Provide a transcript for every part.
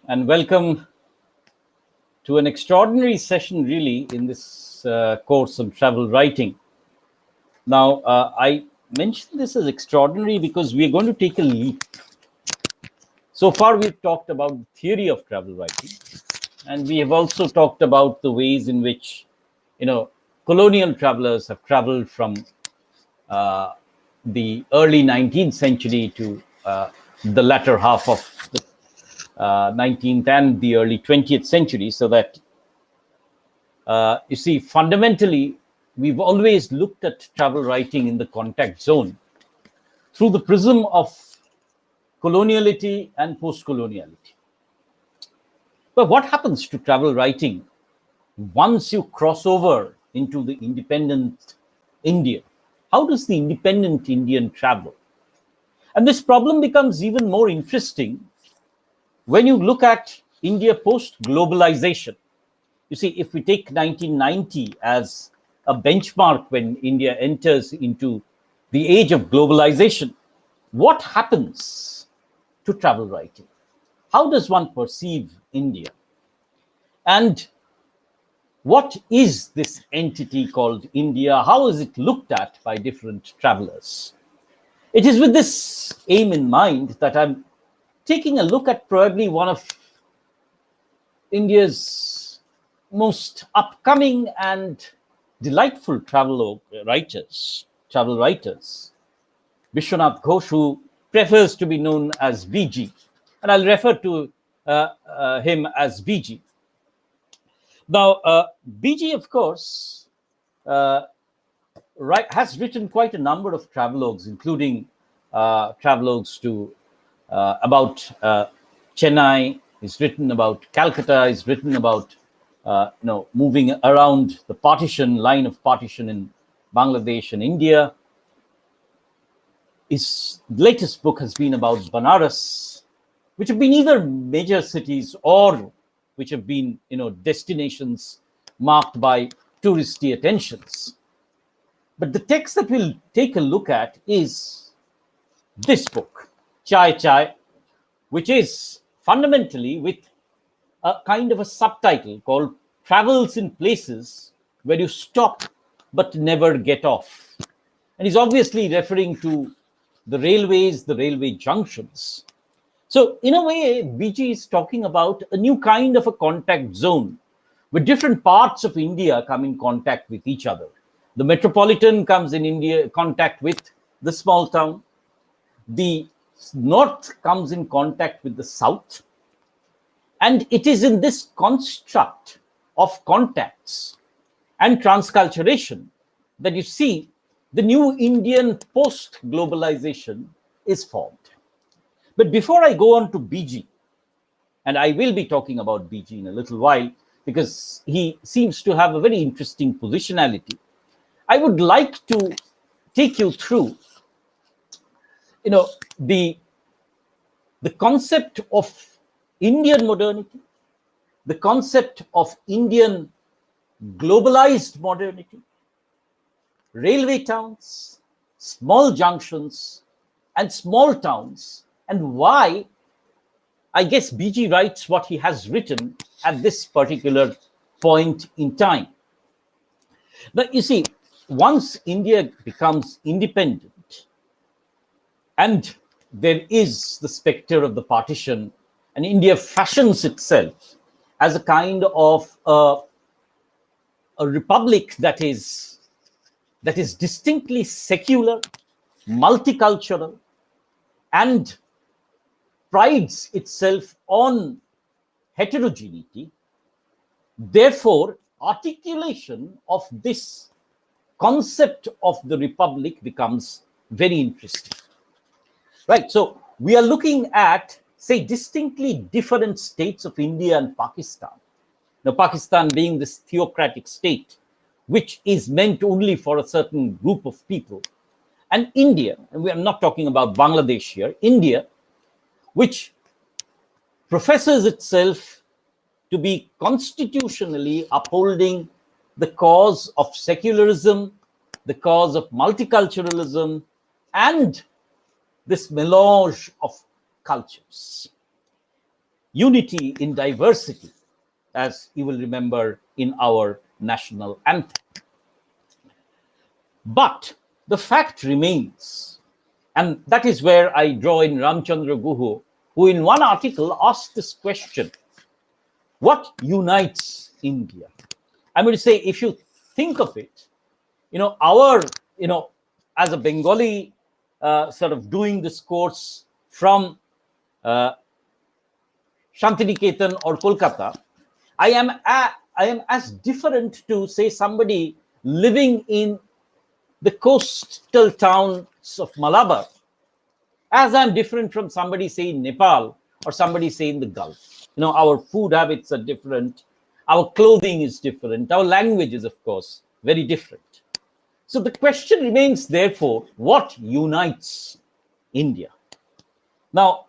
and welcome to an extraordinary session, really, in this course on travel writing. Now, I mentioned this as extraordinary because we are going to take a leap. So far, we've talked about the theory of travel writing, and we have also talked about the ways in which, colonial travelers have traveled from the early 19th century to the latter half of the 19th and the early 20th century, so that you see, fundamentally, we've always looked at travel writing in the contact zone through the prism of coloniality and post-coloniality. But what happens to travel writing once you cross over into the independent India? How does the independent Indian travel? And this problem becomes even more interesting when you look at India post-globalization. You see, if we take 1990 as a benchmark when India enters into the age of globalization, what happens to travel writing? How does one perceive India? And what is this entity called India? How is it looked at by different travelers? It is with this aim in mind that I'm taking a look at probably one of India's most upcoming and delightful travel writers, Bishwanath Ghosh, who prefers to be known as BG, and I'll refer to him as BG. Now, BG, of course, has written quite a number of travelogues, including travelogues to about Chennai. He's written about Calcutta. He's written about moving around the line of partition in Bangladesh and India. His latest book has been about Banaras, which have been either major cities or which have been, destinations marked by touristy attentions. But the text that we'll take a look at is this book, Chai Chai, which is fundamentally with a kind of a subtitle called Travels in Places Where You Stop But Never Get Off. And he's obviously referring to the railways, the railway junctions. So in a way, BG is talking about a new kind of a contact zone where different parts of India come in contact with each other. The metropolitan comes in contact with the small town. The north comes in contact with the south. And it is in this construct of contacts and transculturation that you see the new Indian post-globalization is formed. But before I go on to BG, and I will be talking about BG in a little while because he seems to have a very interesting positionality, I would like to take you through, the concept of Indian modernity, the concept of Indian globalized modernity, railway towns, small junctions, and small towns, and why I guess BG writes what he has written at this particular point in time. But you see, once India becomes independent and there is the specter of the partition, and India fashions itself as a kind of a republic that is distinctly secular, multicultural, and prides itself on heterogeneity. Therefore, articulation of this concept of the republic becomes very interesting. Right, so we are looking at, say, distinctly different states of India and Pakistan. Now, Pakistan being this theocratic state, which is meant only for a certain group of people, and India, and we are not talking about Bangladesh here, India, which professes itself to be constitutionally upholding the cause of secularism, the cause of multiculturalism, and this melange of cultures. unity in diversity, as you will remember in our national anthem. But the fact remains, and that is where I draw in Ramchandra Guha, who in one article asked this question: what unites India? I'm going to say, if you think of it, as a Bengali sort of doing this course from Shantiniketan or Kolkata, I am as different to, say, somebody living in the coastal towns of Malabar as I'm different from somebody, say, in Nepal or somebody, say, in the Gulf. Our food habits are different, our clothing is different, our language is, of course, very different. So the question remains, therefore, what unites India? Now,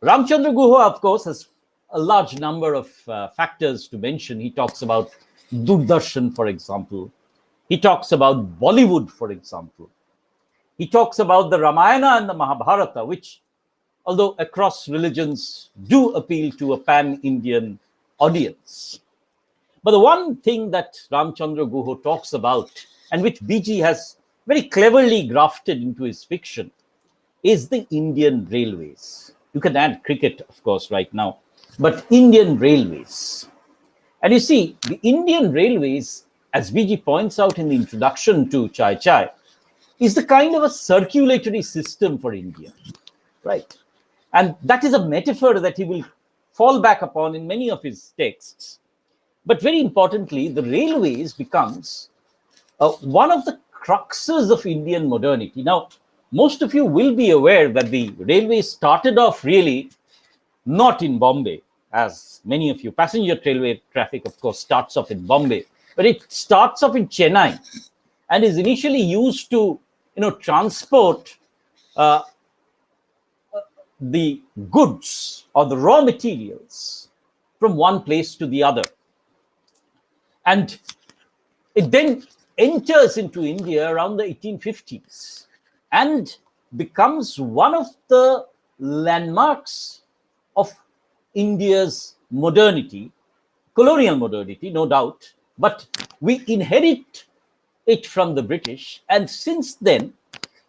Ramchandra Guha, of course, has a large number of factors to mention. He talks about Doordarshan, for example. He talks about Bollywood, for example. He talks about the Ramayana and the Mahabharata, which, although across religions, do appeal to a pan-Indian audience. But the one thing that Ramchandra Guha talks about, and which BG has very cleverly grafted into his fiction, is the Indian railways. You can add cricket, of course, right now, but Indian railways. And you see, the Indian railways, as BG points out in the introduction to Chai Chai, is the kind of a circulatory system for India, right? And that is a metaphor that he will fall back upon in many of his texts. But very importantly, the railways becomes one of the cruxes of Indian modernity. Now, most of you will be aware that the railways started off really not in Bombay, as many of you. Passenger railway traffic, of course, starts off in Bombay, but it starts off in Chennai and is initially used to, transport the goods or the raw materials from one place to the other. And it then enters into India around the 1850s and becomes one of the landmarks of India's modernity, colonial modernity, no doubt, but we inherit it from the British. And since then,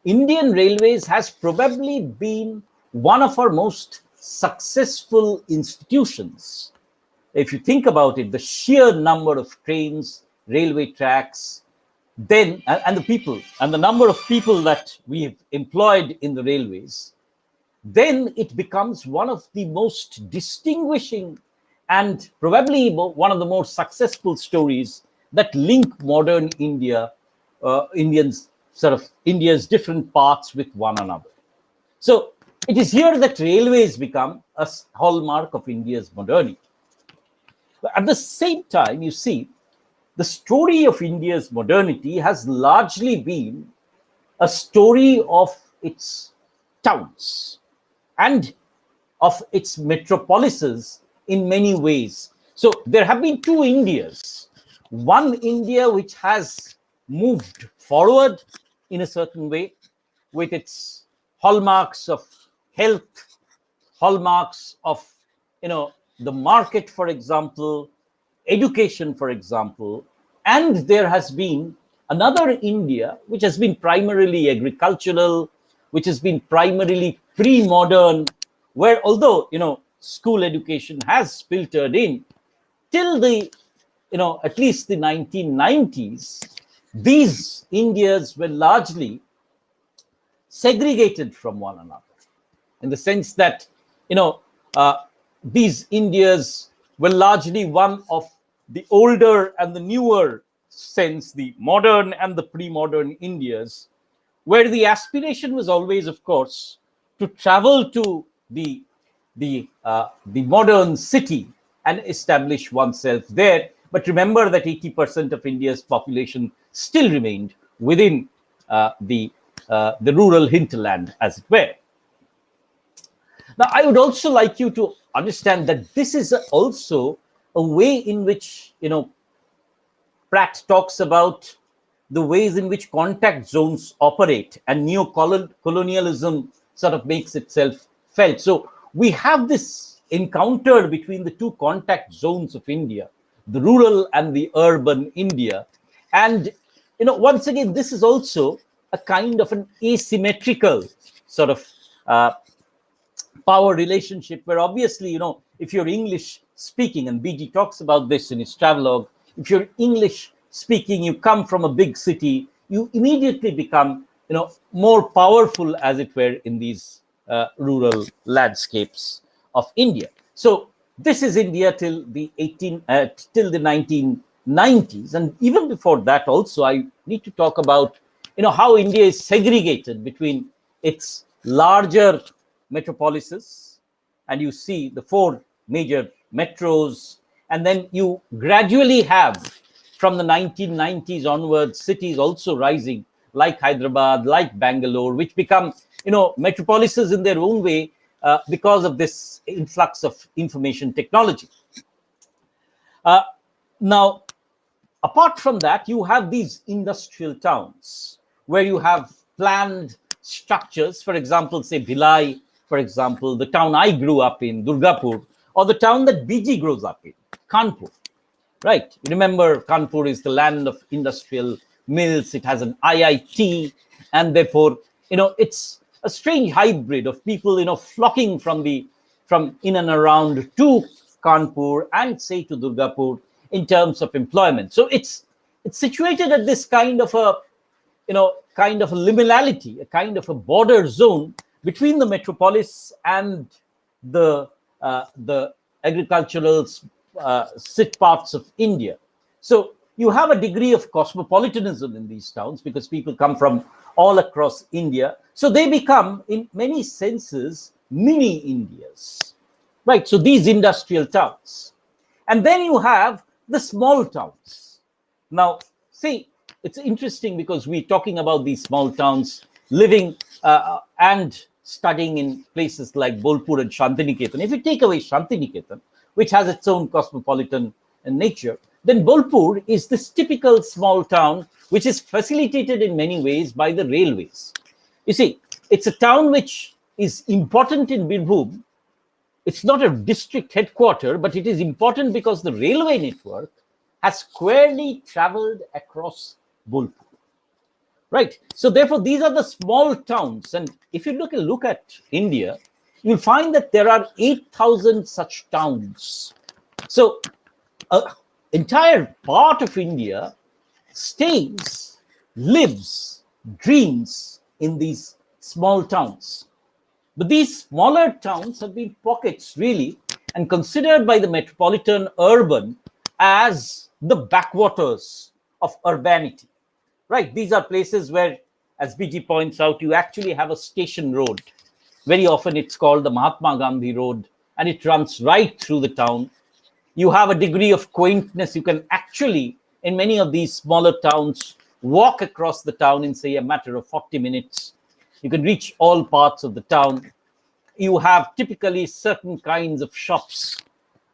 Indian Railways has probably been one of our most successful institutions. If you think about it, the sheer number of trains, railway tracks, then, and the people, and the number of people that we've employed in the railways, then it becomes one of the most distinguishing and probably one of the most successful stories that link modern India, India's different parts with one another. So it is here that railways become a hallmark of India's modernity. But at the same time, you see, the story of India's modernity has largely been a story of its towns and of its metropolises in many ways. So there have been two Indias. One India which has moved forward in a certain way with its hallmarks of health, hallmarks of, the market, for example, education, for example. And there has been another India which has been primarily agricultural, which has been primarily pre-modern, where although, school education has filtered in, till the, at least the 1990s, these Indias were largely segregated from one another, in the sense that, these Indias were largely one of the older and the newer sense, the modern and the pre-modern Indias, where the aspiration was always, of course, to travel to the modern city and establish oneself there. But remember that 80% of India's population still remained within the rural hinterland, as it were. Now, I would also like you to understand that this is also a way in which, Pratt talks about the ways in which contact zones operate and neo-colonialism sort of makes itself felt. So we have this encountered between the two contact zones of India, the rural and the urban India. And, once again, this is also a kind of an asymmetrical sort of power relationship where obviously, if you're English speaking, and BG talks about this in his travelogue, if you're English speaking, you come from a big city, you immediately become, more powerful, as it were, in these rural landscapes of India. So this is India till the 1990s, and even before that also I need to talk about how India is segregated between its larger metropolises, and you see the four major metros, and then you gradually have from the 1990s onwards cities also rising like Hyderabad, like Bangalore, which become metropolises in their own way because of this influx of information technology. Now, apart from that, you have these industrial towns where you have planned structures. For example, say Bhilai, for example, the town I grew up in, Durgapur, or the town that BG grows up in, Kanpur. Right? Remember, Kanpur is the land of industrial mills. It has an IIT, and therefore, it's a strange hybrid of people, flocking from in and around to Kanpur and say to Durgapur in terms of employment. So it's situated at this kind of a liminality, a kind of a border zone between the metropolis and the agricultural sit parts of India. So you have a degree of cosmopolitanism in these towns because people come from all across India. So they become, in many senses, mini Indias, right? So these industrial towns. And then you have the small towns. Now, see, it's interesting because we're talking about these small towns living and studying in places like Bolpur and Shantiniketan. If you take away Shantiniketan, which has its own cosmopolitan nature, then Bolpur is this typical small town which is facilitated in many ways by the railways. You see, it's a town which is important in Birbhum. It's not a district headquarter, but it is important because the railway network has squarely traveled across Bolpur. Right. So therefore, these are the small towns. And if you look at India, you'll find that there are 8,000 such towns. So an entire part of India stays, lives, dreams in these small towns. But these smaller towns have been pockets, really, and considered by the metropolitan urban as the backwaters of urbanity. Right? These are places where, as BG points out, you actually have a station road. Very often it's called the Mahatma Gandhi Road, and it runs right through the town. You have a degree of quaintness. You can actually, in many of these smaller towns, walk across the town in, say, a matter of 40 minutes. You can reach all parts of the town. You have typically certain kinds of shops.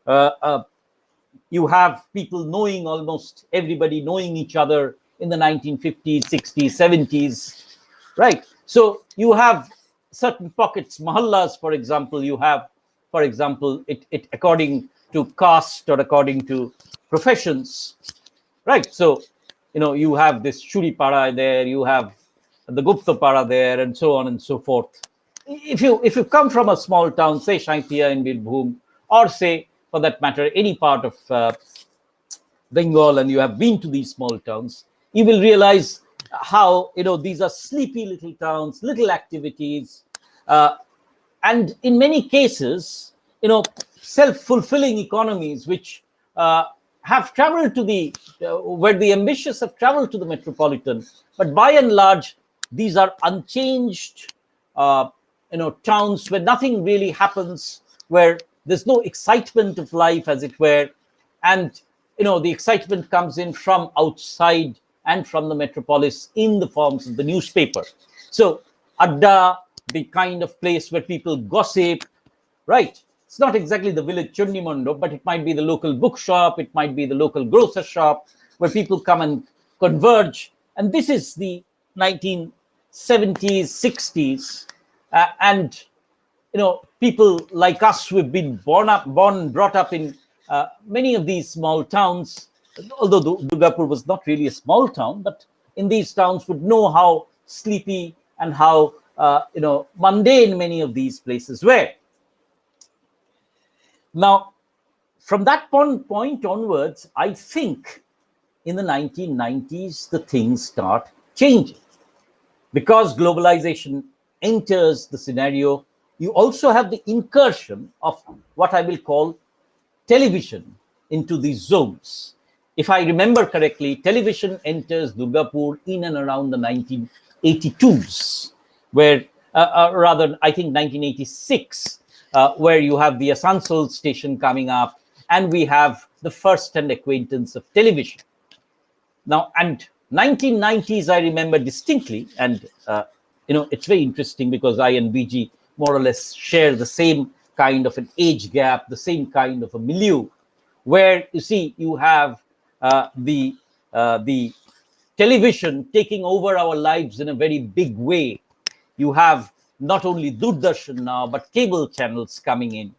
You have people knowing, almost everybody knowing each other in the 1950s, 60s, 70s, right? So you have certain pockets, mahallas, for example. You have, for example, it according to caste or according to professions, right? So, you have this Shuri Para there, you have the Gupta Para there, and so on and so forth. If you come from a small town, say Shaitya in Birbhum, or say, for that matter, any part of Bengal, and you have been to these small towns, you will realize how, these are sleepy little towns, little activities, and in many cases, self-fulfilling economies, which have traveled to where the ambitious have traveled to the metropolitan. But by and large, these are unchanged, towns where nothing really happens, where there's no excitement of life, as it were. And, the excitement comes in from outside and from the metropolis in the forms of the newspaper. So, Adda, the kind of place where people gossip, right? It's not exactly the village Chundimondo, but it might be the local bookshop, it might be the local grocer shop, where people come and converge. And this is the 1970s, 60s. And, people like us who have been born and brought up in many of these small towns, although Durgapur was not really a small town, but in these towns would know how sleepy and how mundane many of these places were. Now, from that point onwards, I think in the 1990s, the things start changing. Because globalization enters the scenario, you also have the incursion of what I will call television into these zones. If I remember correctly, television enters Durgapur in and around the 1982s, where rather, I think 1986, where you have the Asansol station coming up, and we have the first-hand acquaintance of television. Now, and 1990s, I remember distinctly, and it's very interesting because I and BG more or less share the same kind of an age gap, the same kind of a milieu, where you see you have the television taking over our lives in a very big way. You have not only Doordarshan now, but cable channels coming in,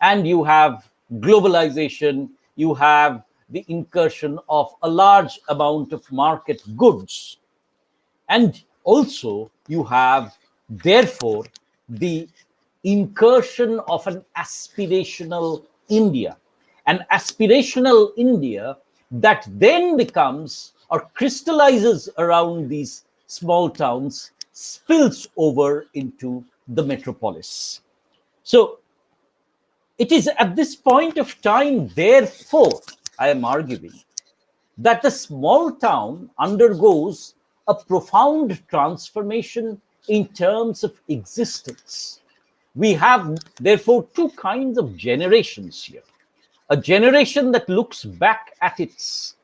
and you have globalization, you have the incursion of a large amount of market goods. And also you have, therefore, the incursion of an aspirational India. An aspirational India that then becomes or crystallizes around these small towns, spills over into the metropolis. So it is at this point of time, therefore, I am arguing that the small town undergoes a profound transformation in terms of existence. We have, therefore, two kinds of generations here. A generation that looks back at its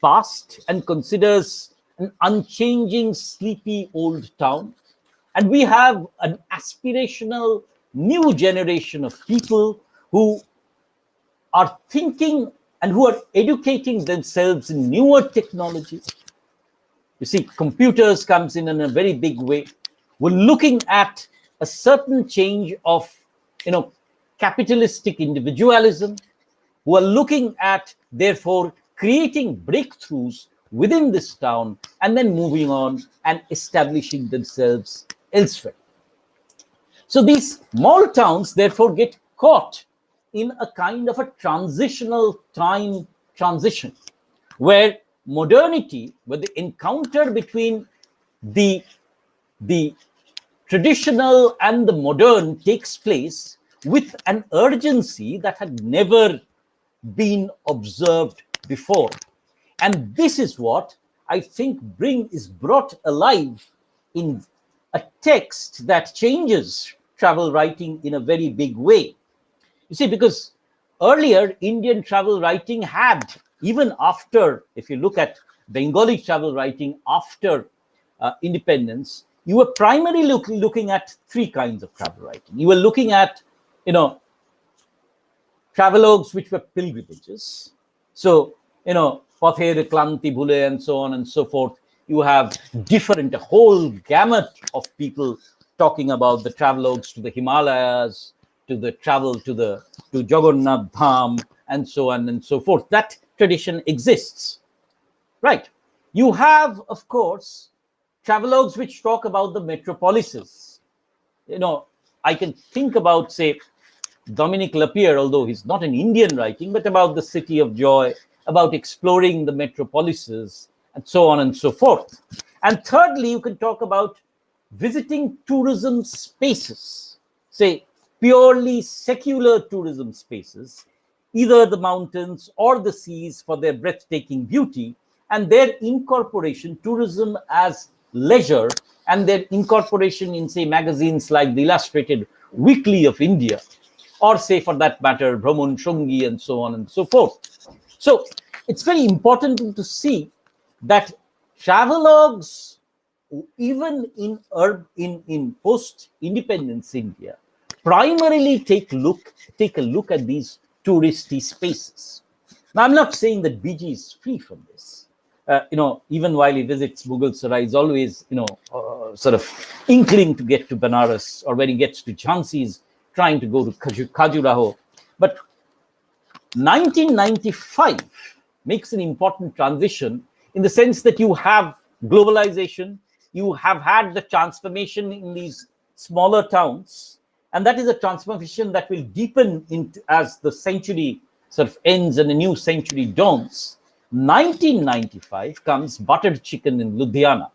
past and considers an unchanging, sleepy old town. And we have an aspirational new generation of people who are thinking and who are educating themselves in newer technology. You see, computers comes in a very big way. We're looking at a certain change of, capitalistic individualism. Who are looking at, therefore, creating breakthroughs within this town and then moving on and establishing themselves elsewhere. So these small towns, therefore, get caught in a kind of a transitional time transition, where modernity, where the encounter between the traditional and the modern takes place with an urgency that had never been observed before. And this is what I think is brought alive in a text that changes travel writing in a very big way. You see, because earlier Indian travel writing had, even after, if you look at Bengali travel writing after independence, you were primarily looking at three kinds of travel writing. You were looking at, travelogues which were pilgrimages. So, Pather, Klanti, Bhule, and so on and so forth. You have a whole gamut of people talking about the travelogues to the Himalayas, to the travel to Jagannath Dham, and so on and so forth. That tradition exists, right? You have, of course, travelogues which talk about the metropolises. I can think about, say, Dominic Lapierre, although he's not an Indian writing, but about the city of joy, about exploring the metropolises, and so on and so forth. And thirdly, you can talk about visiting tourism spaces, say, purely secular tourism spaces, either the mountains or the seas for their breathtaking beauty, and their incorporation, tourism as leisure, and their incorporation in, say, magazines like the Illustrated Weekly of India, or say, for that matter, Bhraman Shungi, and so on and so forth. So it's very important to see that travelogues, even in post-independence India, primarily take a look at these touristy spaces. Now, I'm not saying that BG is free from this. Even while he visits Mughal Sarai, he's always, sort of inkling to get to Benares, or when he gets to Jhansi, he's trying to go to Khajuraho. But 1995 makes an important transition in the sense that you have globalization, you have had the transformation in these smaller towns, and that is a transformation that will deepen as the century sort of ends and a new century dawns. 1995 comes Buttered Chicken in Ludhiana.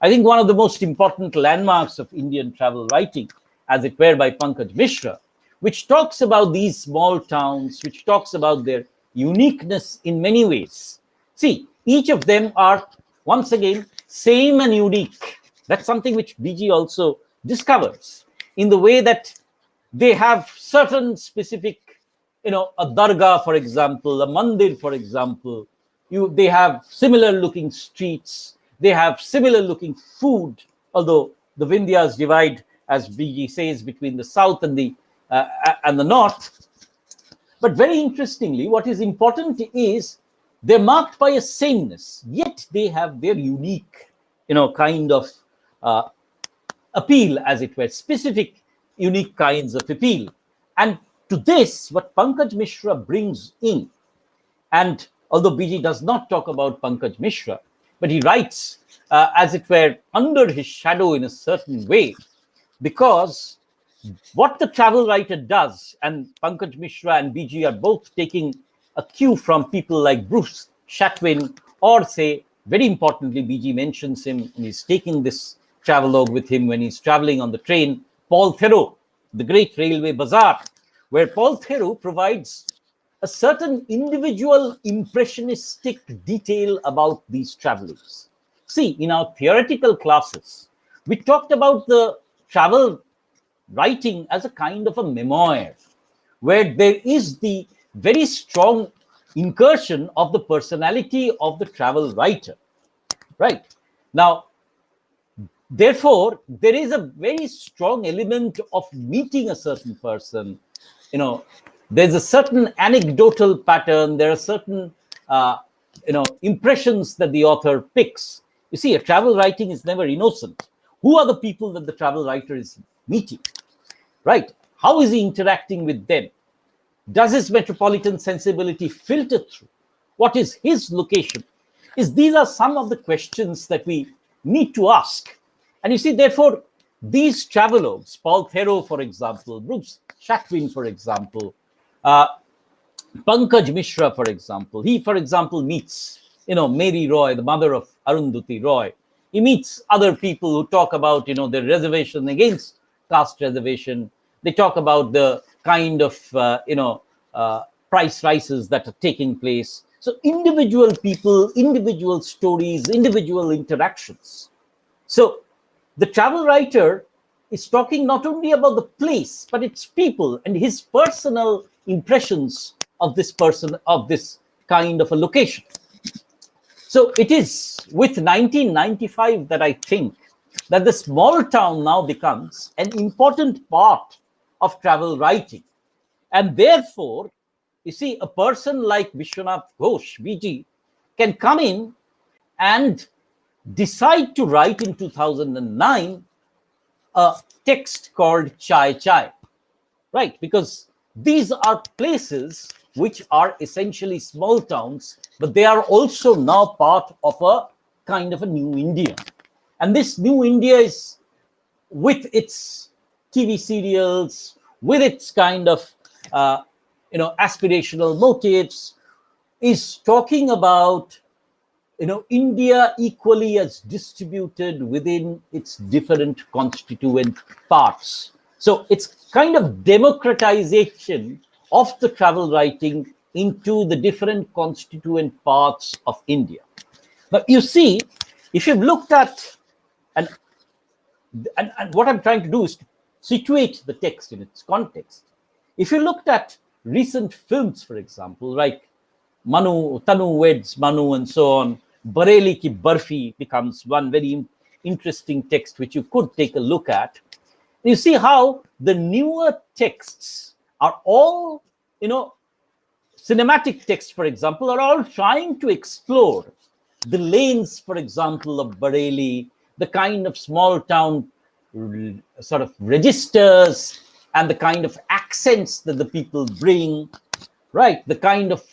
I think one of the most important landmarks of Indian travel writing, as it were, by Pankaj Mishra, which talks about these small towns, which talks about their uniqueness in many ways. See, each of them are, once again, same and unique. That's something which BG also discovers in the way that they have certain specific, a dargah, for example, a mandir, for example. They have similar looking streets. They have similar looking food, although the Vindhyas divide, as BG says, between the south and the north. But very interestingly, what is important is they're marked by a sameness, yet they have their unique, kind of appeal, as it were, specific, unique kinds of appeal. And to this, what Pankaj Mishra brings in, and although BG does not talk about Pankaj Mishra, but he writes, as it were, under his shadow in a certain way, because what the travel writer does, and Pankaj Mishra and BG are both taking a cue from people like Bruce Chatwin, or say, very importantly, BG mentions him, and he's taking this travelogue with him when he's traveling on the train, Paul Theroux, the great railway bazaar, where Paul Theroux provides a certain individual impressionistic detail about these travelers. See, in our theoretical classes, we talked about the travel writing as a kind of a memoir, where there is the very strong incursion of the personality of the travel writer, right? Now, therefore, there is a very strong element of meeting a certain person. There's a certain anecdotal pattern. There are certain, impressions that the author picks. You see, a travel writing is never innocent. Who are the people that the travel writer is meeting, right? How is he interacting with them? Does his metropolitan sensibility filter through? What is his location? These are some of the questions that we need to ask. And you see, therefore, these travelogues, Paul Theroux, for example, Bruce Chatwin, for example, Pankaj Mishra, for example, he, for example, meets, Mary Roy, the mother of Arundhati Roy. He meets other people who talk about, their reservation against caste reservation. They talk about the kind of, price rises that are taking place. So individual people, individual stories, individual interactions. So the travel writer is talking not only about the place, but its people and his personal impressions of this person, of this kind of a location. So it is with 1995 that I think that the small town now becomes an important part of travel writing. And therefore, you see, a person like Bishwanath Ghosh, BG, can come in and decide to write in 2009 a text called Chai Chai, right? Because these are places which are essentially small towns, but they are also now part of a kind of a new India. And this new India is, with its TV serials, with its kind of, aspirational motives, is talking about, India equally as distributed within its different constituent parts. So it's kind of democratization of the travel writing into the different constituent parts of India. Now, you see, if you've looked at, and what I'm trying to do is to situate the text in its context. If you looked at recent films, for example, like Tanu Weds Manu and so on, Bareli Ki Barfi becomes one very interesting text which you could take a look at. You see how the newer texts are all, cinematic texts, for example, are all trying to explore the lanes, for example, of Bareli, the kind of small town sort of registers, and the kind of accents that the people bring, right? The kind of,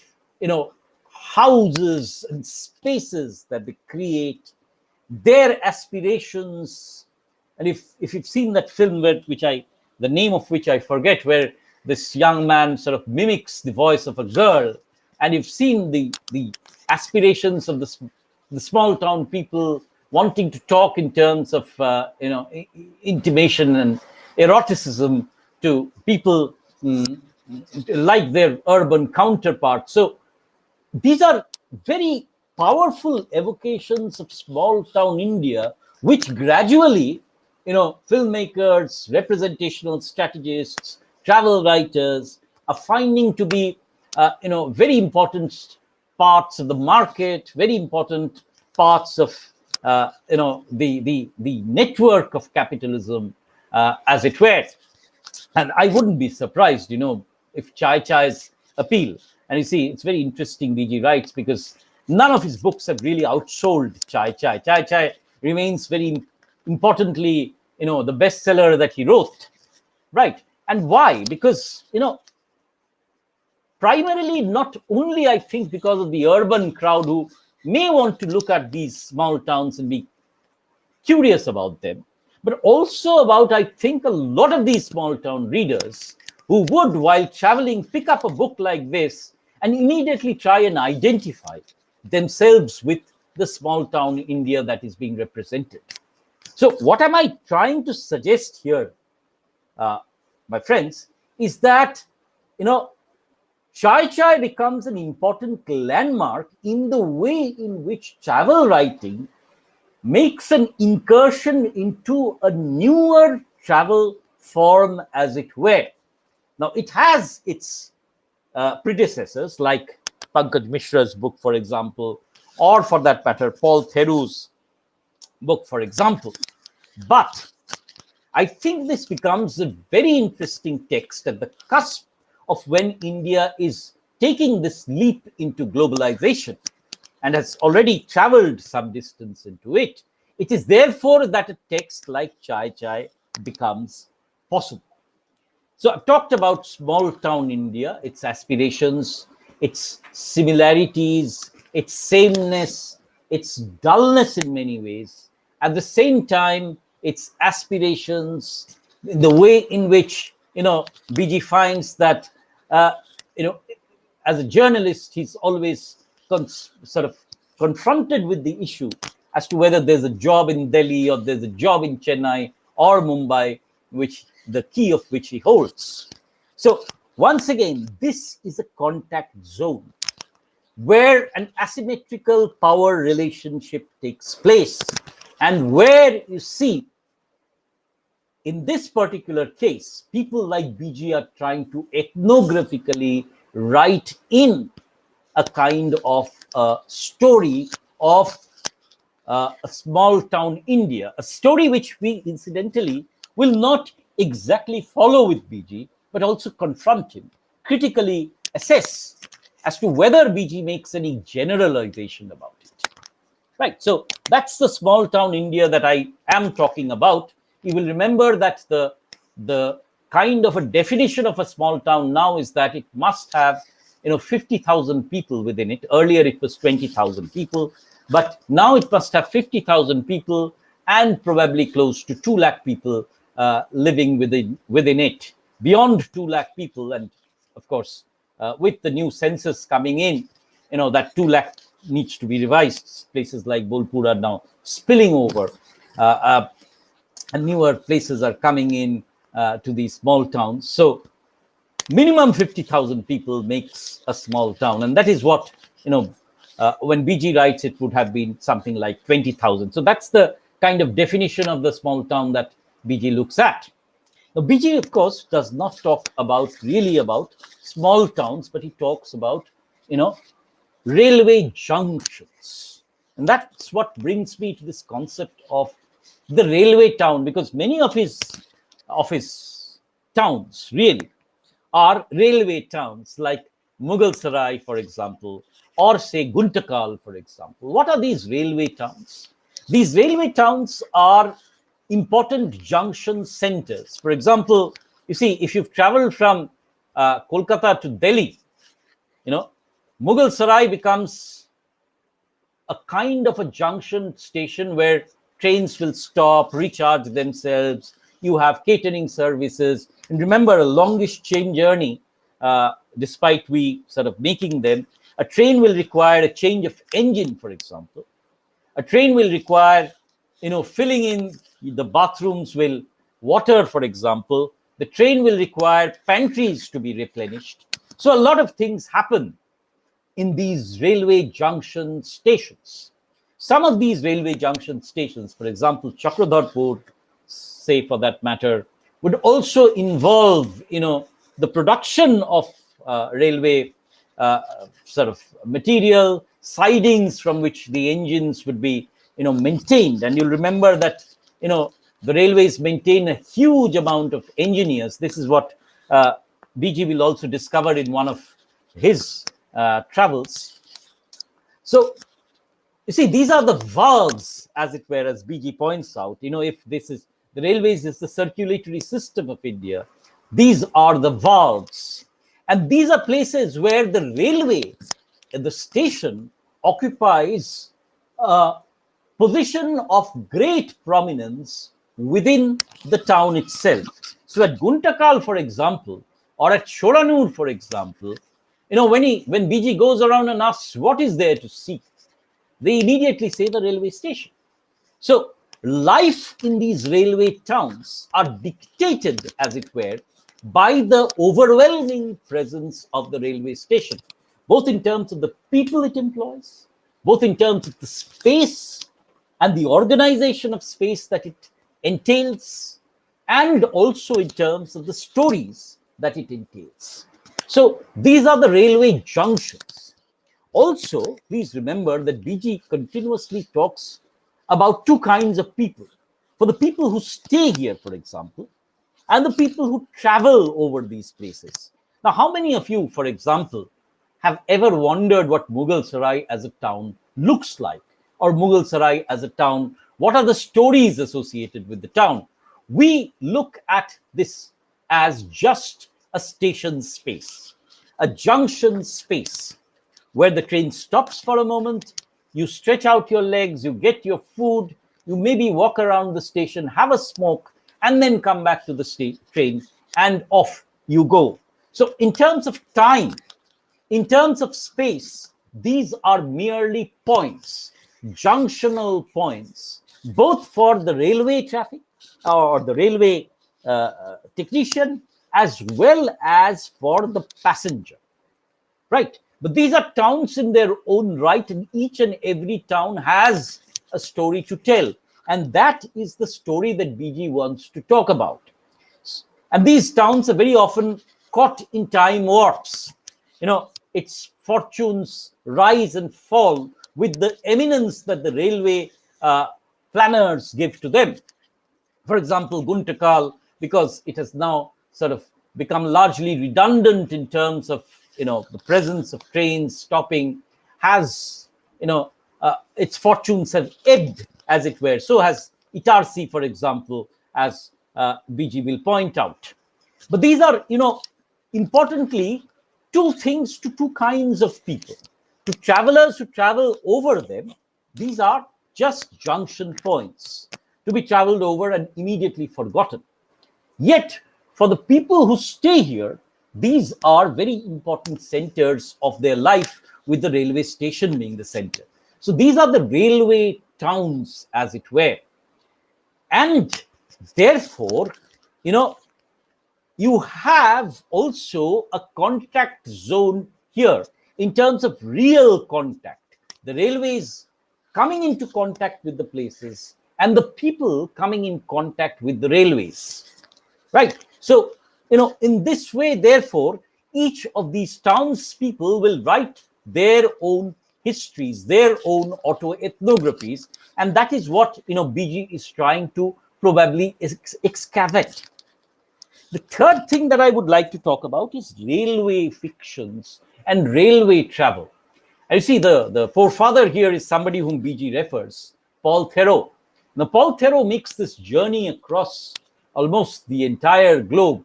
houses and spaces that they create, their aspirations. And if you've seen that film, the name of which I forget, where this young man sort of mimics the voice of a girl, and you've seen the aspirations of the small town people wanting to talk in terms of intimation and eroticism to people like their urban counterparts. So these are very powerful evocations of small town India, which gradually, filmmakers, representational strategists, travel writers are finding to be, very important parts of the market, very important parts of, the network of capitalism, as it were. And I wouldn't be surprised, if Chai's appeal. And you see, it's very interesting, BG writes, because none of his books have really outsold Chai. Chai remains very importantly, the bestseller that he wrote, right? And why? Because, primarily, not only, I think, because of the urban crowd who may want to look at these small towns and be curious about them, but also about, I think, a lot of these small town readers who would, while traveling, pick up a book like this and immediately try and identify themselves with the small town India that is being represented. So what am I trying to suggest here, my friends, is that, Chai becomes an important landmark in the way in which travel writing makes an incursion into a newer travel form, as it were. Now, it has its predecessors, like Pankaj Mishra's book, for example, or for that matter, Paul Theroux's book, for example. But I think this becomes a very interesting text at the cusp of when India is taking this leap into globalization and has already traveled some distance into it. It is therefore that a text like Chai becomes possible. So I've talked about small town India, its aspirations, its similarities, its sameness, its dullness in many ways. At the same time, its aspirations, the way in which, BG finds that, as a journalist, he's always sort of confronted with the issue as to whether there's a job in Delhi or there's a job in Chennai or Mumbai, which the key of which he holds. So once again, this is a contact zone where an asymmetrical power relationship takes place, and where you see, in this particular case, people like BG are trying to ethnographically write in a kind of story of a small town India, a story which we incidentally will not exactly follow with BG, but also confront him, critically assess as to whether BG makes any generalization about it. Right, so that's the small town India that I am talking about. You will remember that the kind of a definition of a small town now is that it must have 50,000 people within it. Earlier it was 20,000 people, but now it must have 50,000 people and probably close to 2 lakh people living within it. Beyond 2 lakh people, and of course with the new census coming in, that 2 lakh needs to be revised. Places like Bolpur are now spilling over, and newer places are coming in to these small towns. So minimum 50,000 people makes a small town, and that is what when BG writes, it would have been something like 20,000. So that's the kind of definition of the small town that BG looks at. Now, BG, of course, does not talk really about small towns, but he talks about, railway junctions. And that's what brings me to this concept of the railway town, because many of his towns really are railway towns, like Mughal Sarai, for example, or say Guntakal, for example. What are these railway towns? These railway towns are important junction centers. For example, You see, if you've traveled from Kolkata to Delhi, Mughal Sarai becomes a kind of a junction station where trains will stop, recharge themselves. You have catering services. And remember, a longish train journey, despite we sort of making them, a train will require a change of engine, for example. A train will require, filling in the bathrooms will water, for example. The train will require pantries to be replenished. So a lot of things happen in these railway junction stations. Some of these railway junction stations, for example, Chakradharpur, say for that matter, would also involve, the production of railway sort of material, sidings from which the engines would be, maintained. And you'll remember that, the railways maintain a huge amount of engineers. This is what BG will also discover in one of his travels. So, you see, these are the valves, as it were, as BG points out. If this is the railways is the circulatory system of India, these are the valves. And these are places where the railway, the station, occupies a position of great prominence within the town itself. So at Guntakal, for example, or at Shoranur, for example, when BG goes around and asks what is there to see, they immediately say the railway station. So life in these railway towns are dictated, as it were, by the overwhelming presence of the railway station, both in terms of the people it employs, both in terms of the space and the organization of space that it entails, and also in terms of the stories that it entails. So these are the railway junctions. Also, please remember that BG continuously talks about two kinds of people. For the people who stay here, for example, and the people who travel over these places. Now, how many of you, for example, have ever wondered what Mughal Sarai as a town looks like? Or Mughal Sarai as a town, what are the stories associated with the town? We look at this as just a station space, a junction space, where the train stops for a moment, you stretch out your legs, you get your food, you maybe walk around the station, have a smoke, and then come back to the train, and off you go. So in terms of time, in terms of space, these are merely points, junctional points, both for the railway traffic or the railway technician, as well as for the passenger, right? But these are towns in their own right, and each and every town has a story to tell. And that is the story that BG wants to talk about. And these towns are very often caught in time warps. Its fortunes rise and fall with the eminence that the railway planners give to them. For example, Guntakal, because it has now sort of become largely redundant in terms of the presence of trains stopping, has its fortunes have ebbed, as it were. So has Itarsi, for example, as BG will point out. But these are, importantly, two things to two kinds of people. To travelers who travel over them, these are just junction points to be traveled over and immediately forgotten. Yet, for the people who stay here, these are very important centers of their life, with the railway station being the center. So these are the railway towns, as it were. And therefore, you have also a contact zone here in terms of real contact. The railways coming into contact with the places and the people coming in contact with the railways, right? So, in this way, therefore, each of these townspeople will write their own histories, their own autoethnographies, and that is what BG is trying to probably excavate. The third thing that I would like to talk about is railway fictions and railway travel. And you see, the forefather here is somebody whom BG refers, Paul Theroux. Now, Paul Theroux makes this journey across almost the entire globe,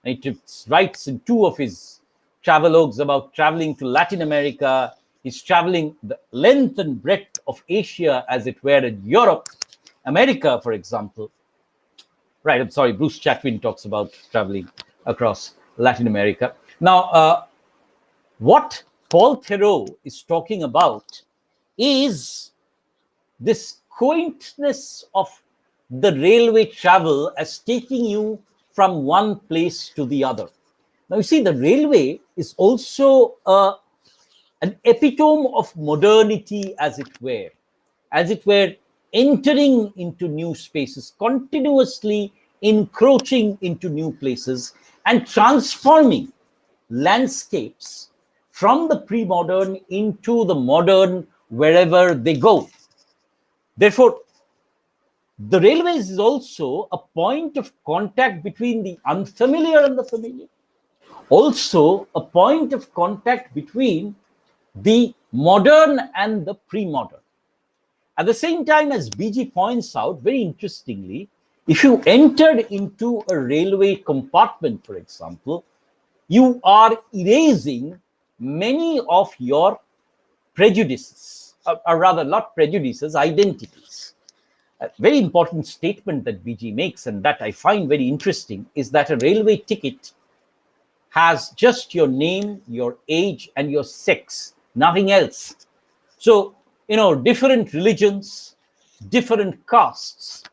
It writes in two of his travelogues about traveling to Latin America. He's traveling the length and breadth of Asia, as it were, in Europe, America, for example. Right, I'm sorry, Bruce Chatwin talks about traveling across Latin America. Now, what Paul Theroux is talking about is this quaintness of the railway travel as taking you from one place to the other. Now, you see, the railway is also an epitome of modernity, as it were, entering into new spaces, continuously encroaching into new places and transforming landscapes from the pre-modern into the modern wherever they go. Therefore, the railways is also a point of contact between the unfamiliar and the familiar. Also, a point of contact between the modern and the pre-modern. At the same time, as BG points out very interestingly, if you entered into a railway compartment, for example, you are erasing many of your prejudices, or rather not prejudices, identities. A very important statement that BG makes, and that I find very interesting, is that a railway ticket has just your name, your age, and your sex, nothing else. So, different religions, different castes,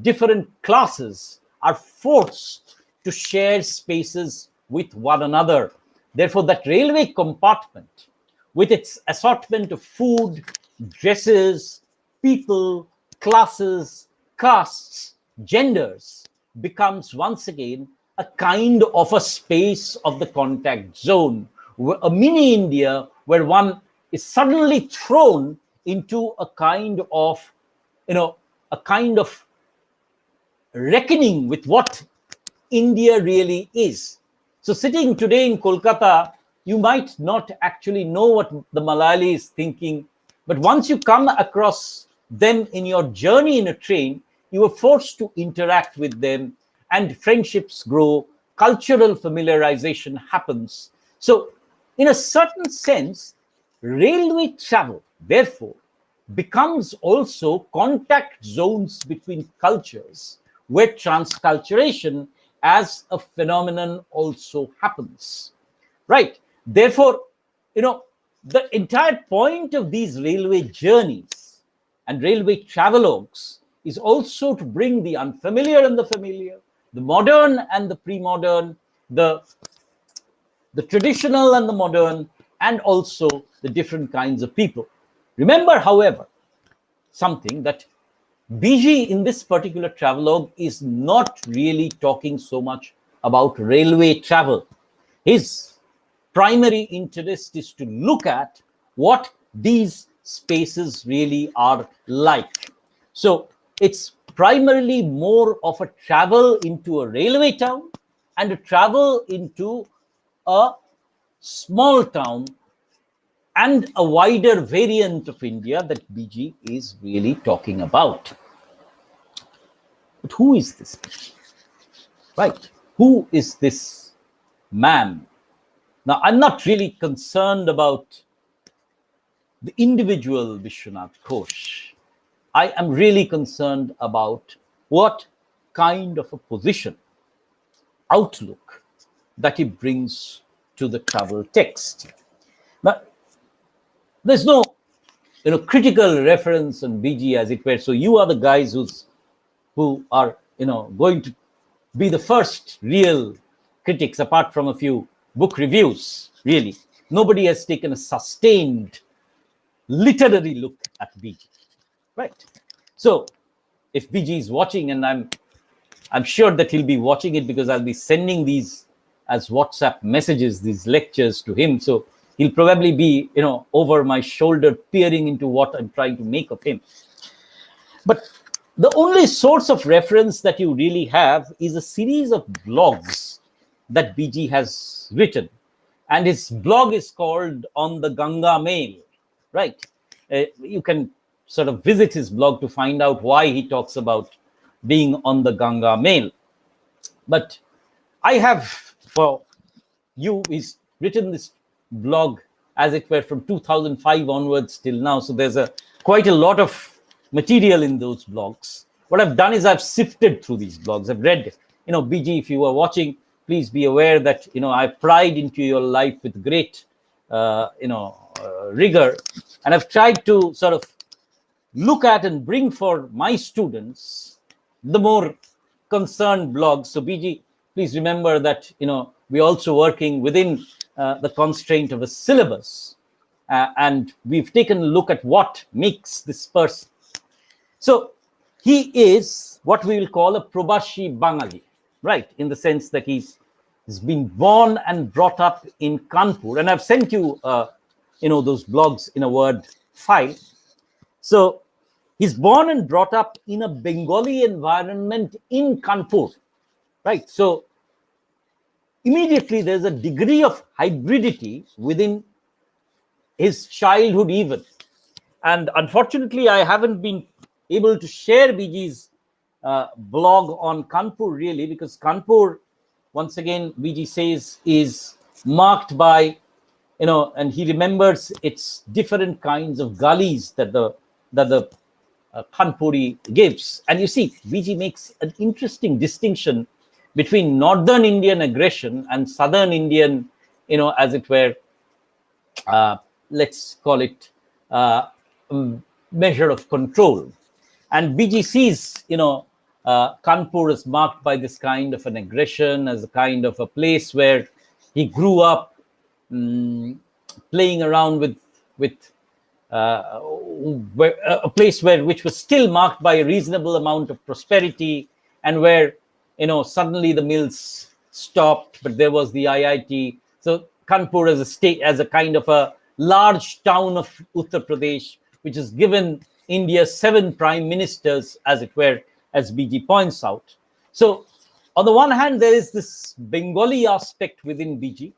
different classes are forced to share spaces with one another. Therefore, that railway compartment, with its assortment of food, dresses, people, classes, castes, genders, becomes once again a kind of a space of the contact zone, a mini India where one is suddenly thrown into a kind of reckoning with what India really is. So sitting today in Kolkata, you might not actually know what the Malayali is thinking, but once you come across them in your journey in a train, you are forced to interact with them, and friendships grow, cultural familiarization happens. So in a certain sense, railway travel, therefore, becomes also contact zones between cultures, where transculturation as a phenomenon also happens. Right? Therefore, the entire point of these railway journeys and railway travelogues is also to bring the unfamiliar and the familiar, the modern and the pre-modern, the traditional and the modern, and also the different kinds of people. Remember, however, something that BG in this particular travelogue is not really talking so much about railway travel. His primary interest is to look at what these spaces really are like. So it's primarily more of a travel into a railway town and a travel into a small town and a wider variant of India that BG is really talking about. But who is this BG? Right? Who is this man? Now, I'm not really concerned about the individual Bishwanath Ghosh. I am really concerned about what kind of a position, outlook that he brings to the travel text. Now, there's no critical reference on BG, as it were. So you are the guys who are going to be the first real critics, apart from a few book reviews. Really, nobody has taken a sustained literary look at BG. Right? So if BG is watching, and I'm sure that he'll be watching it because I'll be sending these as WhatsApp messages, these lectures to him. So he'll probably be, over my shoulder, peering into what I'm trying to make of him. But the only source of reference that you really have is a series of blogs that BG has written. And his blog is called On the Ganga Mail, right? You can sort of visit his blog to find out why he talks about being on the Ganga Mail. But I have for you. He's written this blog, as it were, from 2005 onwards till now. So there's quite a lot of material in those blogs. What I've done is I've sifted through these blogs. I've read, BG, if you are watching, please be aware that, I've pried into your life with great, rigor. And I've tried to sort of look at and bring for my students the more concerned blogs. So BG, please remember that, we're also working within the constraint of a syllabus. And we've taken a look at what makes this person. So he is what we will call a Probashi Bangali, right? In the sense that he's been born and brought up in Kanpur. And I've sent you, those blogs in a Word file. So he's born and brought up in a Bengali environment in Kanpur, right? So immediately there's a degree of hybridity within his childhood even. And unfortunately, I haven't been able to share BG's blog on Kanpur really, because Kanpur, once again, BG says, is marked by, and he remembers its different kinds of gullies that the Kanpuri gives. And you see, BG makes an interesting distinction between northern Indian aggression and southern Indian, as it were, let's call it measure of control. And BG sees, Kanpur is marked by this kind of an aggression, as a kind of a place where he grew up playing around with a place which was still marked by a reasonable amount of prosperity, and where suddenly the mills stopped, but there was the IIT. So Kanpur as a state, as a kind of a large town of Uttar Pradesh, which has given India 7 prime ministers, as it were, as BG points out. So on the one hand, there is this Bengali aspect within BG.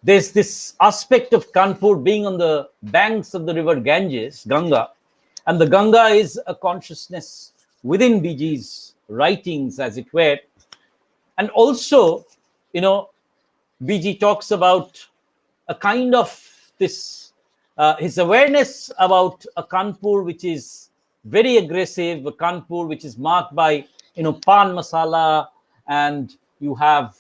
There's this aspect of Kanpur being on the banks of the river Ganges, Ganga, and the Ganga is a consciousness within BG's writings, as it were. And also, BG talks about a kind of this, his awareness about a Kanpur which is very aggressive, a Kanpur which is marked by, pan masala, and you have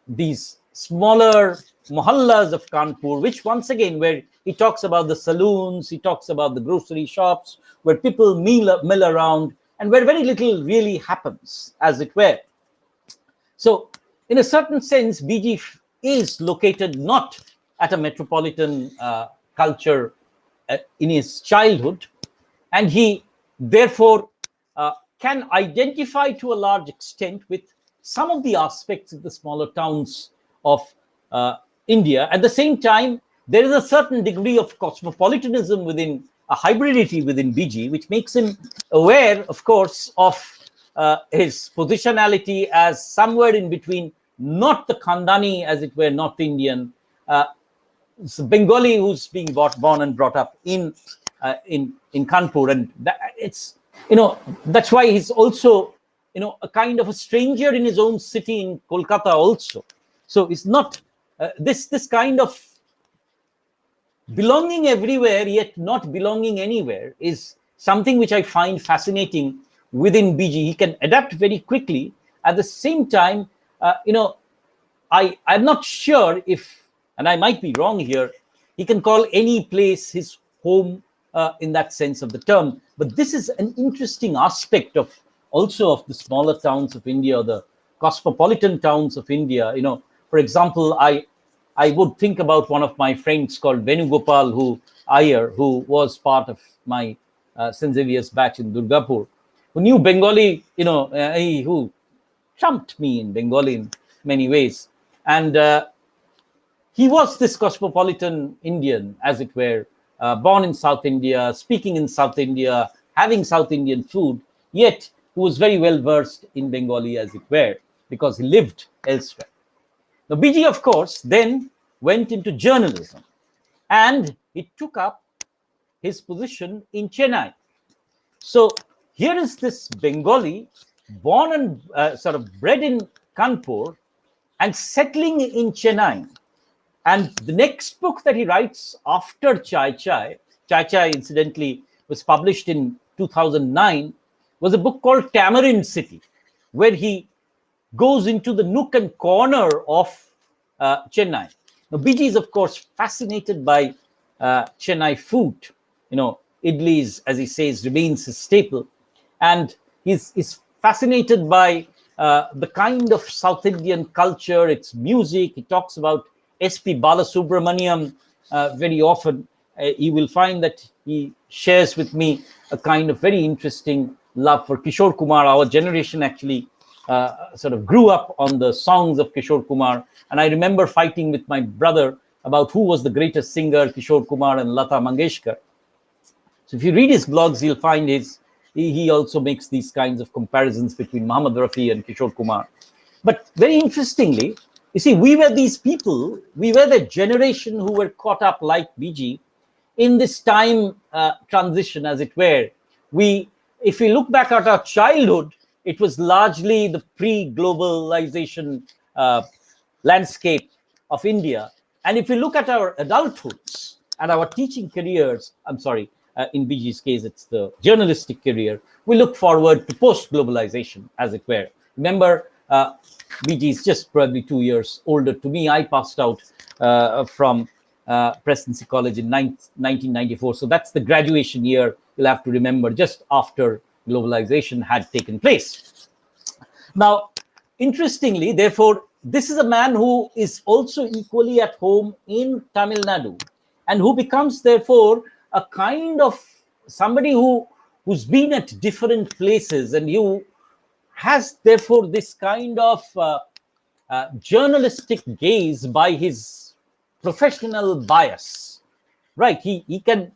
these smaller mohallas of Kanpur, which once again, where he talks about the saloons, he talks about the grocery shops, where people mill around, and where very little really happens, as it were. So in a certain sense, BG is located not at a metropolitan culture in his childhood, and he therefore can identify to a large extent with some of the aspects of the smaller towns of India. At the same time, there is a certain degree of cosmopolitanism within, a hybridity within BG, which makes him aware, of course, of his positionality as somewhere in between, not the Khandani, as it were, North Indian, Bengali who's being born and brought up in Kanpur, and it's that's why he's also a kind of a stranger in his own city in Kolkata also. So it's not this kind of belonging everywhere yet not belonging anywhere is something which I find fascinating within BG. He can adapt very quickly. At the same time, I'm not sure if, and I might be wrong here, he can call any place his home in that sense of the term. But this is an interesting aspect of also of the smaller towns of India, the cosmopolitan towns of India. For example, I would think about one of my friends called Venugopal Iyer, who was part of my St. Xavier's batch in Durgapur, who knew Bengali, who trumped me in Bengali in many ways. And he was this cosmopolitan Indian, as it were, born in South India, speaking in South India, having South Indian food, yet who was very well versed in Bengali, as it were, because he lived elsewhere. Now, BG, of course, then went into journalism, and he took up his position in Chennai. So here is this Bengali, born and sort of bred in Kanpur, and settling in Chennai. And the next book that he writes after Chai Chai incidentally was published in 2009, was a book called Tamarind City, where he goes into the nook and corner of Chennai. Now, BG is, of course, fascinated by Chennai food. Idlis, as he says, remains his staple. And he's fascinated by the kind of South Indian culture, its music. He talks about S.P. Balasubramaniam very often. You will find that he shares with me a kind of very interesting love for Kishore Kumar. Our generation actually sort of grew up on the songs of Kishore Kumar. And I remember fighting with my brother about who was the greatest singer, Kishore Kumar and Lata Mangeshkar. So if you read his blogs, you'll find he also makes these kinds of comparisons between Muhammad Rafi and Kishore Kumar. But very interestingly, you see, we were these people, we were the generation who were caught up like BG in this time transition, as it were. If we look back at our childhood, it was largely the pre-globalization landscape of India. And if we look at our adulthoods and our teaching careers, in BG's case, it's the journalistic career, we look forward to post-globalization, as it were. Remember, BG is just probably 2 years older to me. I passed out from Presidency College in 1994. So that's the graduation year, you'll have to remember, just after globalization had taken place. Now, interestingly, therefore, this is a man who is also equally at home in Tamil Nadu, and who becomes, therefore, a kind of somebody who's been at different places, and who has, therefore, this kind of journalistic gaze by his professional bias, right? He can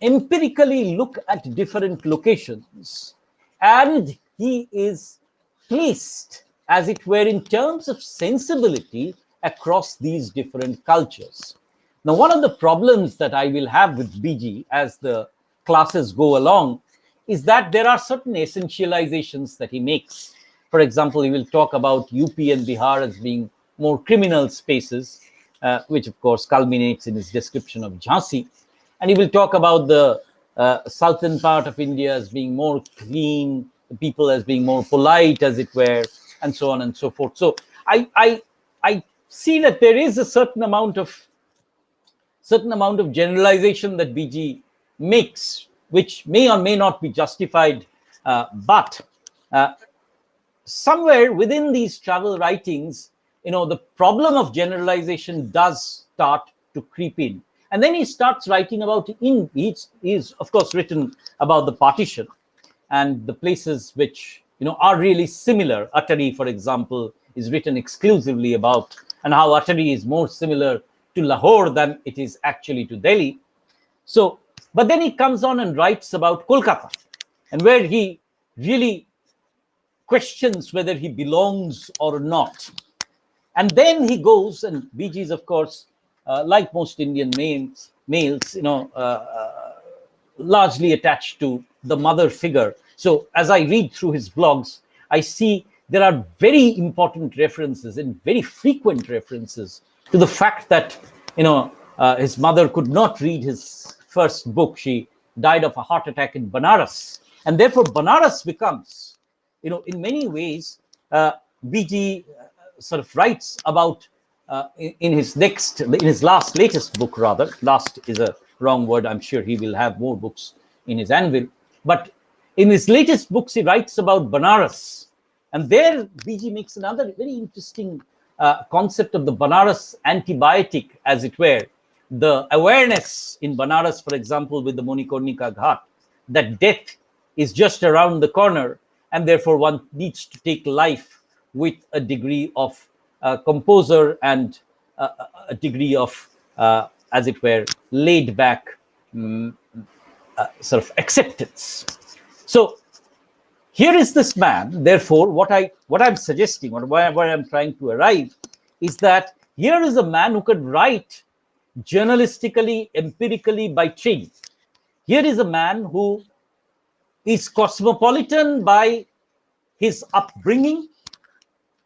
empirically look at different locations, and he is placed, as it were, in terms of sensibility across these different cultures. Now, one of the problems that I will have with BG as the classes go along is that there are certain essentializations that he makes. For example, he will talk about UP and Bihar as being more criminal spaces, which of course culminates in his description of Jhansi. And he will talk about the southern part of India as being more clean, the people as being more polite, as it were, and so on and so forth. So I see that there is a certain amount of generalization that BG makes, which may or may not be justified, but somewhere within these travel writings, the problem of generalization does start to creep in. And then he starts writing about, he's of course written about the partition and the places which, are really similar. Attari, for example, is written exclusively about, and how Attari is more similar to Lahore than it is actually to Delhi. So, but then he comes on and writes about Kolkata, and where he really questions whether he belongs or not. And then he goes, and BG is, of course, like most Indian males, largely attached to the mother figure. So as I read through his blogs, I see there are very important references and very frequent references to the fact that, his mother could not read his first book. She died of a heart attack in Banaras. And therefore, Banaras becomes, in many ways, BG sort of writes about in his latest book, rather. Last is a wrong word. I'm sure he will have more books in his anvil. But in his latest books, he writes about Banaras. And there, BG makes another very interesting concept of the Banaras antibiotic, as it were. The awareness in Banaras, for example, with the Manikarnika Ghat, that death is just around the corner, and therefore one needs to take life with a degree of composure and a degree of, as it were, laid back sort of acceptance. So here is this man. Therefore, what I'm suggesting, or where I'm trying to arrive, is that here is a man who could write journalistically, empirically by training. Here is a man who is cosmopolitan by his upbringing,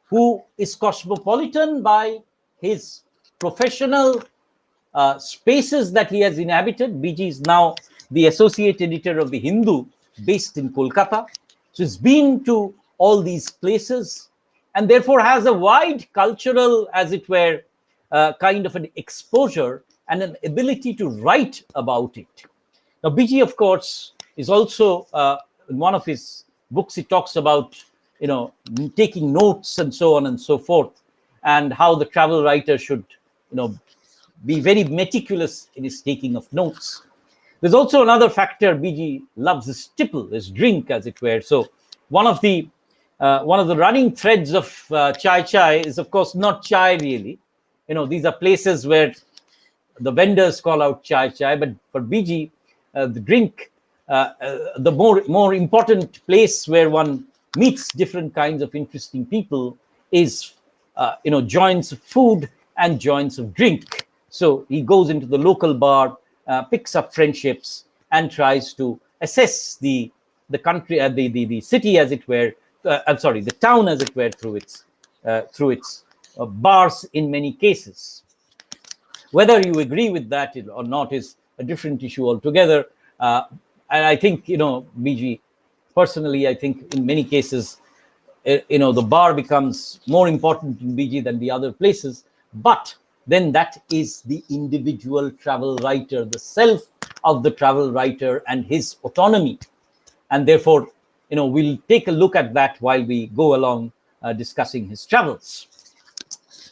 who is cosmopolitan by his professional spaces that he has inhabited. BG is now the associate editor of the Hindu based in Kolkata. So he's been to all these places and therefore has a wide cultural, as it were, kind of an exposure and an ability to write about it. Now, BG, of course, is also, in one of his books, he talks about, taking notes and so on and so forth, and how the travel writer should, be very meticulous in his taking of notes. There's also another factor. BG loves his tipple, his drink, as it were. So one of the running threads of Chai Chai is, of course, not chai really. These are places where the vendors call out Chai Chai, but for BG, the drink, the more important place where one meets different kinds of interesting people is, joints of food and joints of drink. So he goes into the local bar, picks up friendships, and tries to assess the country, the city, as it were. The town, as it were, through its bars in many cases. Whether you agree with that or not is a different issue altogether. And I think, BG, personally, I think in many cases, the bar becomes more important in BG than the other places. But then that is the individual travel writer, the self of the travel writer and his autonomy. And therefore, we'll take a look at that while we go along discussing his travels.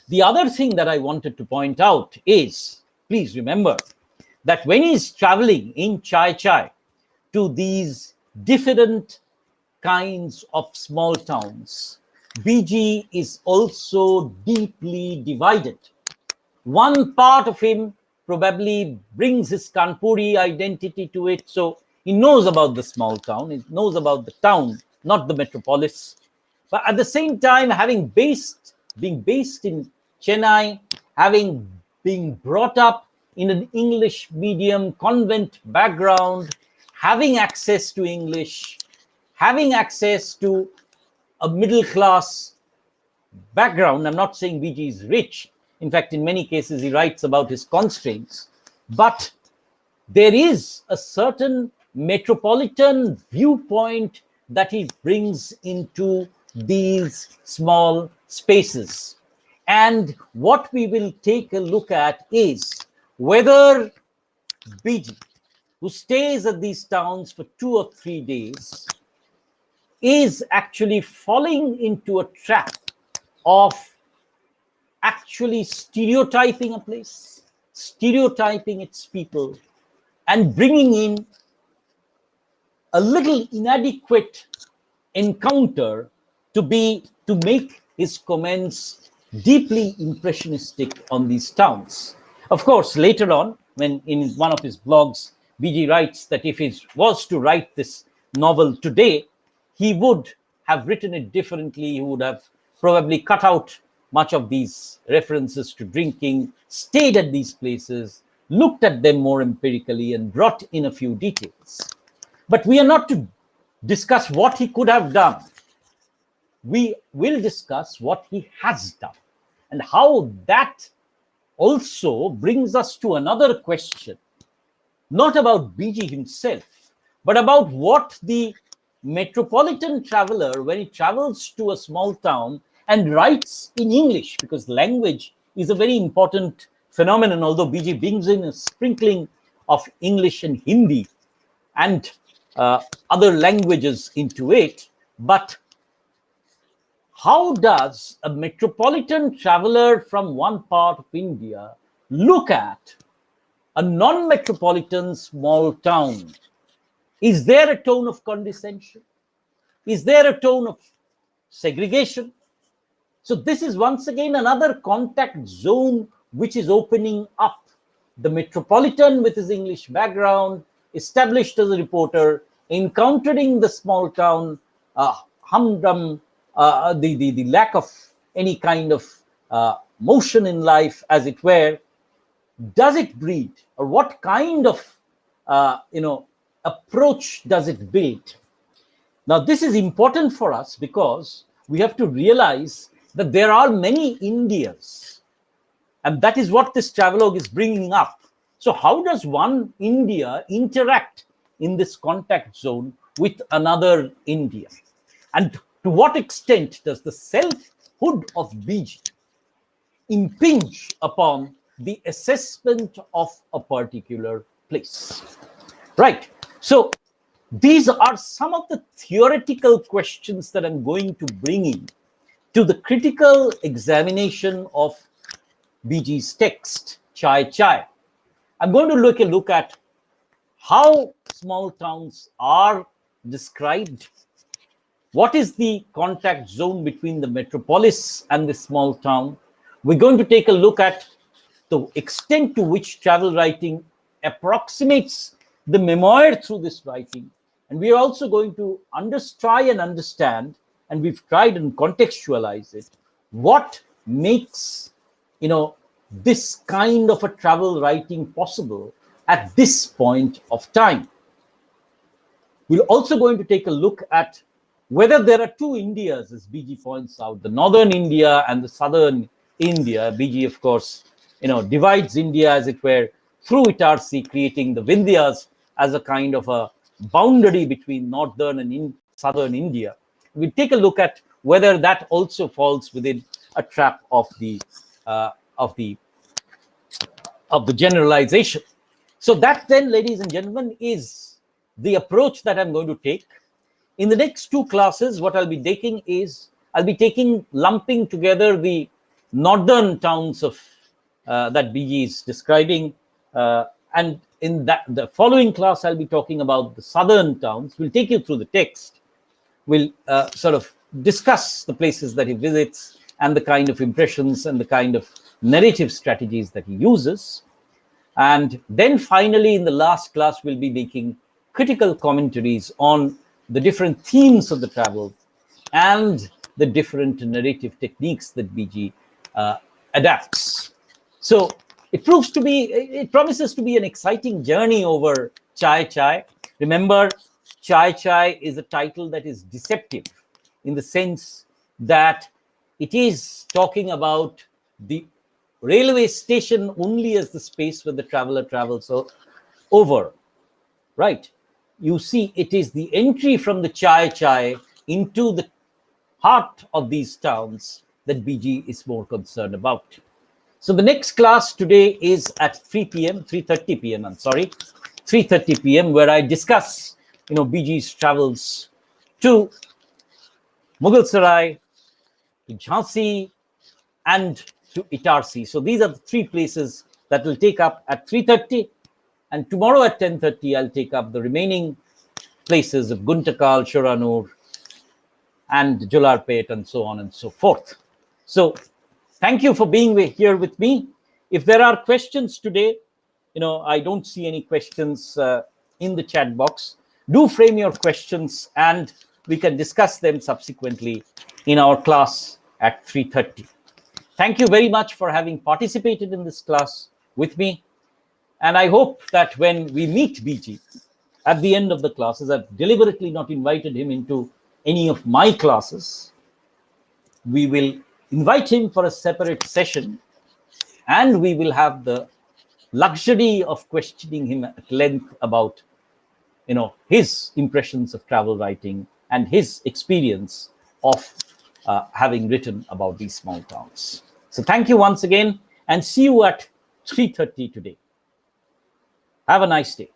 The other thing that I wanted to point out is, please remember that when he's traveling in Chai Chai to these different kinds of small towns, BG is also deeply divided. One part of him probably brings his Kanpuri identity to it. So he knows about the small town, he knows about the town, not the metropolis. But at the same time, being based in Chennai, being brought up in an English medium convent background, having access to English, having access to a middle class background. I'm not saying BG is rich. In fact, in many cases, he writes about his constraints. But there is a certain metropolitan viewpoint that he brings into these small spaces. And what we will take a look at is whether BG, who stays at these towns for 2 or 3 days, is actually falling into a trap of actually stereotyping a place, stereotyping its people, and bringing in a little inadequate encounter to make his comments deeply impressionistic on these towns. Of course, later on, when in one of his blogs, BG writes that if he was to write this novel today, he would have written it differently. He would have probably cut out much of these references to drinking, stayed at these places, looked at them more empirically, and brought in a few details. But we are not to discuss what he could have done. We will discuss what he has done and how that also brings us to another question, not about BG himself, but about what the metropolitan traveler, when he travels to a small town and writes in English, because language is a very important phenomenon, although BG brings in a sprinkling of English and Hindi and other languages into it. But how does a metropolitan traveler from one part of India look at a non-metropolitan small town? Is there a tone of condescension? Is there a tone of segregation? So this is once again another contact zone which is opening up. The metropolitan with his English background, established as a reporter, encountering the small town humdrum, the lack of any kind of motion in life, as it were. Does it breed, or what kind of approach does it build? Now, this is important for us because we have to realize that there are many Indias, and that is what this travelogue is bringing up. So how does one India interact in this contact zone with another India? And to what extent does the selfhood of BG impinge upon the assessment of a particular place? Right. So these are some of the theoretical questions that I'm going to bring in to the critical examination of BG's text, Chai Chai. I'm going to look at how small towns are described. What is the contact zone between the metropolis and the small town? We're going to take a look at the extent to which travel writing approximates the memoir through this writing. And we are also going to try and understand, and we've tried and contextualize it, what makes, this kind of a travel writing possible at this point of time. We're also going to take a look at whether there are two Indias, as BG points out, the northern India and the southern India. BG, of course, divides India, as it were, through Itarsi, creating the Vindhyas as a kind of a boundary between northern and southern India. We'll take a look at whether that also falls within a trap of the generalization. So that then, ladies and gentlemen, is the approach that I'm going to take. In the next two classes, what I'll be taking is, lumping together the northern towns of that BG is describing, and in the following class, I'll be talking about the southern towns. We'll take you through the text. We'll sort of discuss the places that he visits and the kind of impressions and the kind of narrative strategies that he uses. And then finally, in the last class, we'll be making critical commentaries on the different themes of the travel and the different narrative techniques that BG adapts. So it promises to be an exciting journey over Chai Chai. Remember, Chai Chai is a title that is deceptive in the sense that it is talking about the railway station only as the space where the traveler travels over, right? You see, it is the entry from the Chai Chai into the heart of these towns that BG is more concerned about. So the next class today is at 3:30 p.m., I'm sorry, 3:30 p.m., where I discuss, BG's travels to Mughal Sarai, to Jhansi, and to Itarsi. So these are the three places that will take up at 3:30, and tomorrow at 10:30 I'll take up the remaining places of Guntakal, Shoranur, and Jolarpet, and so on and so forth. So thank you for being here with me. If there are questions today, I don't see any questions in the chat box. Do frame your questions and we can discuss them subsequently in our class at 3:30. Thank you very much for having participated in this class with me. And I hope that when we meet BG at the end of the classes, I've deliberately not invited him into any of my classes. We will invite him for a separate session and we will have the luxury of questioning him at length about, his impressions of travel writing and his experience of having written about these small towns. So thank you once again and see you at 3:30 today. Have a nice day.